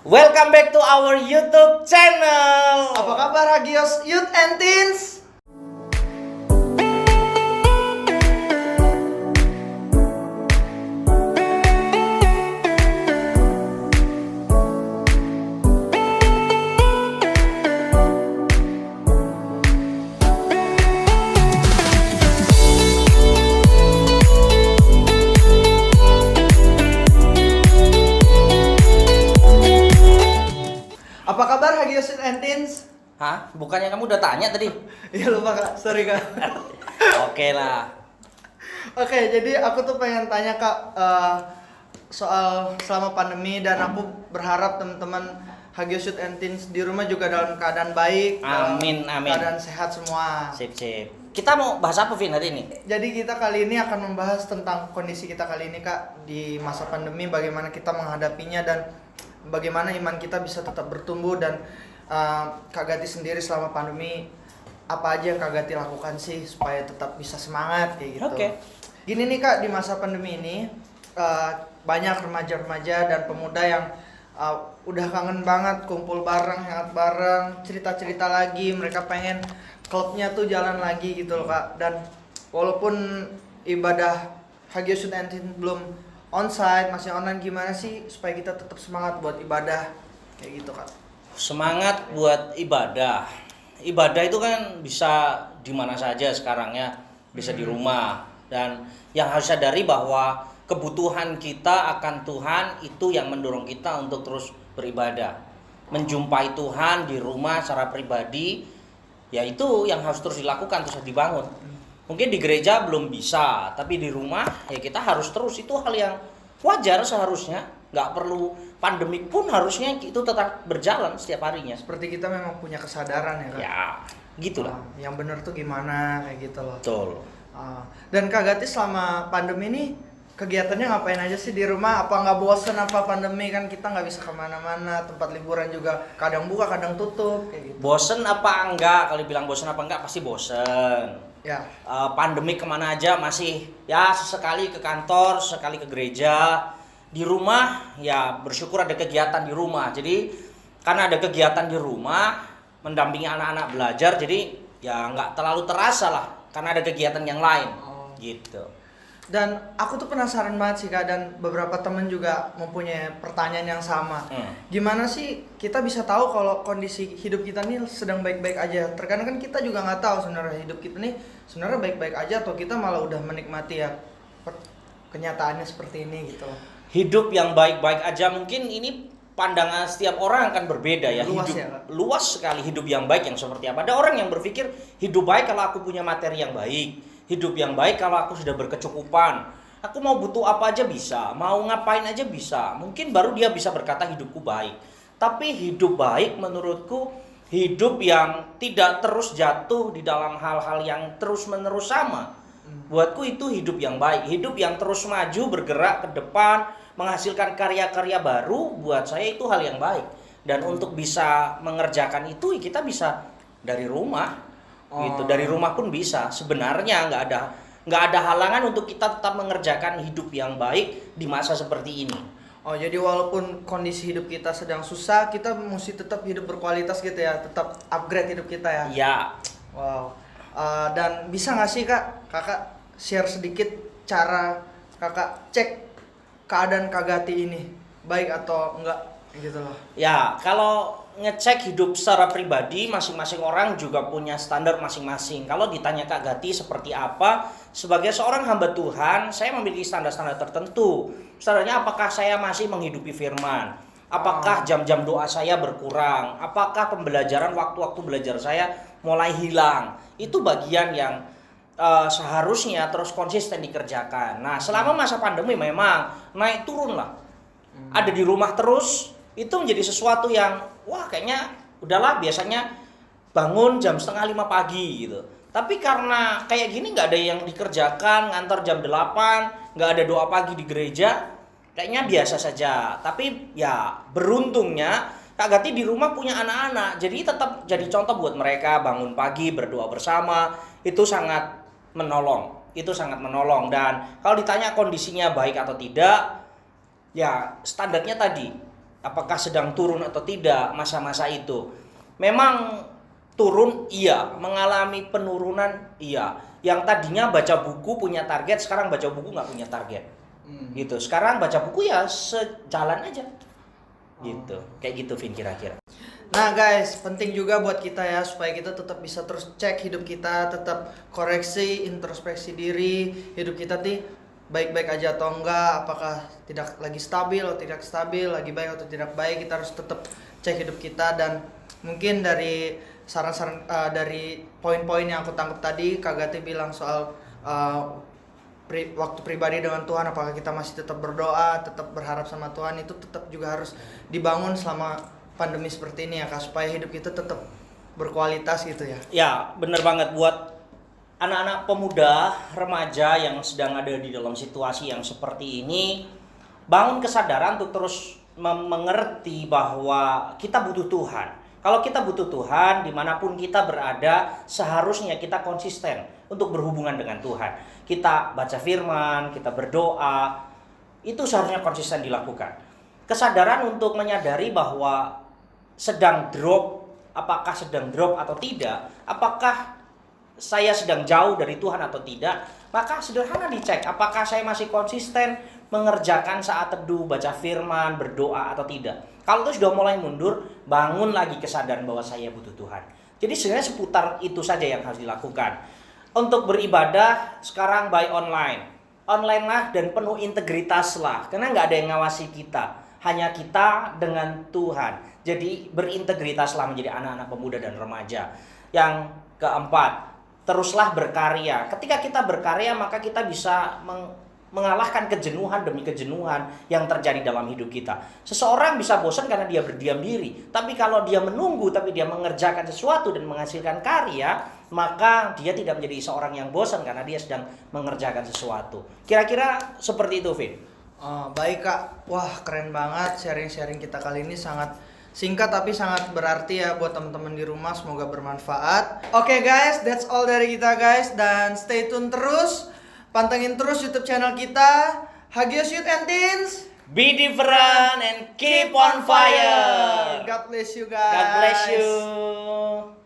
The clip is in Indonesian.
Welcome back to our YouTube channel. Apa kabar Hagios Youth and Teens? Apa kabar Hagios Youth and Teens? Hah? Bukannya kamu udah tanya tadi? Ya lupa kak, sorry kak. Oke lah. Oke, jadi aku tuh pengen tanya kak soal selama pandemi, dan aku berharap teman-teman Hagios Youth and Teens di rumah juga dalam keadaan baik. Amin, dalam amin. Keadaan sehat semua. Sip. Kita mau bahas apa Vin hari ini? Jadi kita kali ini akan membahas tentang kondisi kita kali ini kak di masa pandemi, bagaimana kita menghadapinya dan bagaimana iman kita bisa tetap bertumbuh. Dan Kak Gati sendiri selama pandemi apa aja yang Kak Gati lakukan sih supaya tetap bisa semangat kayak gitu. Oke. Gini nih kak, di masa pandemi ini banyak remaja-remaja dan pemuda yang udah kangen banget kumpul bareng, hangat bareng, cerita-cerita lagi. Mereka pengen klubnya tuh jalan lagi gitu loh kak. Dan walaupun ibadah Hagios Youth and Teens belum onsite, masih online, gimana sih supaya kita tetap semangat buat ibadah kayak gitu kak? Semangat buat ibadah. Ibadah itu kan bisa di mana saja sekarang ya, bisa di rumah. Dan yang harus sadari bahwa kebutuhan kita akan Tuhan itu yang mendorong kita untuk terus beribadah. Menjumpai Tuhan di rumah secara pribadi, ya itu yang harus terus dilakukan, terus dibangun. Mungkin di gereja belum bisa, tapi di rumah ya kita harus terus. Itu hal yang wajar seharusnya. Nggak perlu pandemik pun harusnya itu tetap berjalan setiap harinya. Seperti kita memang punya kesadaran ya kak? Ya, gitulah. Yang bener tuh gimana kayak gitu loh. Betul. Dan Kak Gati selama pandemi ini kegiatannya ngapain aja sih di rumah? Apa nggak bosen apa pandemi, kan kita nggak bisa kemana-mana, tempat liburan juga kadang buka kadang tutup kayak gitu. Bosen apa enggak? Kalau bilang bosen apa enggak pasti bosen. Ya. Pandemi kemana aja masih ya sesekali ke kantor, sekali ke gereja. Di rumah ya bersyukur ada kegiatan di rumah. Jadi karena ada kegiatan di rumah, mendampingi anak-anak belajar, jadi ya nggak terlalu terasa lah karena ada kegiatan yang lain. Gitu. Dan aku tuh penasaran banget sih Kak, dan beberapa temen juga mempunyai pertanyaan yang sama. Gimana sih kita bisa tahu kalau kondisi hidup kita nih sedang baik-baik aja? Terkadang kan kita juga nggak tahu sebenarnya hidup kita nih sebenarnya baik-baik aja atau kita malah udah menikmati ya kenyataannya seperti ini gitu loh. Hidup yang baik-baik aja, mungkin ini pandangan setiap orang akan berbeda ya. Luas Hidup ya, Kak? luas sekali hidup yang baik yang seperti apa. Ada orang yang berpikir hidup baik kalau aku punya materi yang baik. Hidup yang baik kalau aku sudah berkecukupan. Aku mau butuh apa aja bisa, mau ngapain aja bisa. Mungkin baru dia bisa berkata hidupku baik. Tapi hidup baik menurutku hidup yang tidak terus jatuh di dalam hal-hal yang terus-menerus sama. Buatku itu hidup yang baik, hidup yang terus maju, bergerak ke depan, menghasilkan karya-karya baru. Buat saya itu hal yang baik. Dan untuk bisa mengerjakan itu kita bisa dari rumah. Gitu. Dari rumah pun bisa. Sebenarnya nggak ada halangan untuk kita tetap mengerjakan hidup yang baik di masa seperti ini. Oh, jadi walaupun kondisi hidup kita sedang susah, kita mesti tetap hidup berkualitas gitu ya, tetap upgrade hidup kita ya. Ya. Wow. Dan bisa nggak sih kakak share sedikit cara kakak cek keadaan Kak Gati ini baik atau enggak gitu loh? Ya, kalau ngecek hidup secara pribadi, masing-masing orang juga punya standar masing-masing. Kalau ditanya Kak Gati seperti apa, sebagai seorang hamba Tuhan, saya memiliki standar-standar tertentu. Standarnya apakah saya masih menghidupi firman? Apakah jam-jam doa saya berkurang? Apakah pembelajaran waktu-waktu belajar saya mulai hilang? Itu bagian yang seharusnya terus konsisten dikerjakan. Nah, selama masa pandemi memang naik turun lah. Ada di rumah terus, itu menjadi sesuatu yang wah kayaknya udahlah, biasanya bangun jam 4:30 pagi gitu. Tapi karena kayak gini nggak ada yang dikerjakan, ngantor jam 8, nggak ada doa pagi di gereja, kayaknya biasa saja. Tapi ya beruntungnya Kak Gati di rumah punya anak-anak, jadi tetap jadi contoh buat mereka. Bangun pagi berdoa bersama, itu sangat menolong. Dan kalau ditanya kondisinya baik atau tidak, ya standarnya tadi apakah sedang turun atau tidak masa-masa itu. Memang turun, iya. Mengalami penurunan, iya. Yang tadinya baca buku punya target, sekarang baca buku nggak punya target. Gitu. Sekarang baca buku ya sejalan aja. Gitu. Kayak gitu, Vin, kira-kira. Nah guys, penting juga buat kita ya supaya kita tetap bisa terus cek hidup kita, tetap koreksi, introspeksi diri, hidup kita nih baik-baik aja atau enggak, apakah tidak lagi stabil atau tidak stabil, lagi baik atau tidak baik, kita harus tetap cek hidup kita. Dan mungkin dari saran-saran dari poin-poin yang aku tangkap tadi, Kak Gati bilang soal waktu pribadi dengan Tuhan, apakah kita masih tetap berdoa, tetap berharap sama Tuhan, itu tetap juga harus dibangun selama pandemi seperti ini ya Kak, supaya hidup kita tetap berkualitas gitu ya. Ya, bener banget buat anak-anak pemuda, remaja yang sedang ada di dalam situasi yang seperti ini, bangun kesadaran untuk terus mengerti bahwa kita butuh Tuhan. Kalau kita butuh Tuhan, dimanapun kita berada, seharusnya kita konsisten untuk berhubungan dengan Tuhan. Kita baca firman, kita berdoa, itu seharusnya konsisten dilakukan. Kesadaran untuk menyadari bahwa sedang drop, apakah sedang drop atau tidak, apakah saya sedang jauh dari Tuhan atau tidak, maka sederhana dicek apakah saya masih konsisten mengerjakan saat teduh, baca firman, berdoa atau tidak. Kalau itu sudah mulai mundur, bangun lagi kesadaran bahwa saya butuh Tuhan. Jadi sebenarnya seputar itu saja yang harus dilakukan. Untuk beribadah sekarang by online. Online lah dan penuh integritas lah, karena nggak ada yang ngawasi kita. Hanya kita dengan Tuhan. Jadi berintegritaslah menjadi anak-anak pemuda dan remaja. Yang keempat, teruslah berkarya. Ketika kita berkarya, maka kita bisa mengalahkan kejenuhan demi kejenuhan yang terjadi dalam hidup kita. Seseorang bisa bosan karena dia berdiam diri, tapi kalau dia menunggu, tapi dia mengerjakan sesuatu dan menghasilkan karya, maka dia tidak menjadi seorang yang bosan karena dia sedang mengerjakan sesuatu. Kira-kira seperti itu, Vin. Baik Kak, wah keren banget sharing-sharing kita kali ini, sangat singkat tapi sangat berarti ya buat teman-teman di rumah, semoga bermanfaat. Oke guys, that's all dari kita guys, dan stay tune terus, pantengin terus YouTube channel kita, Hagios Youth and Teens. Be different and keep on fire. God bless you guys. God bless you.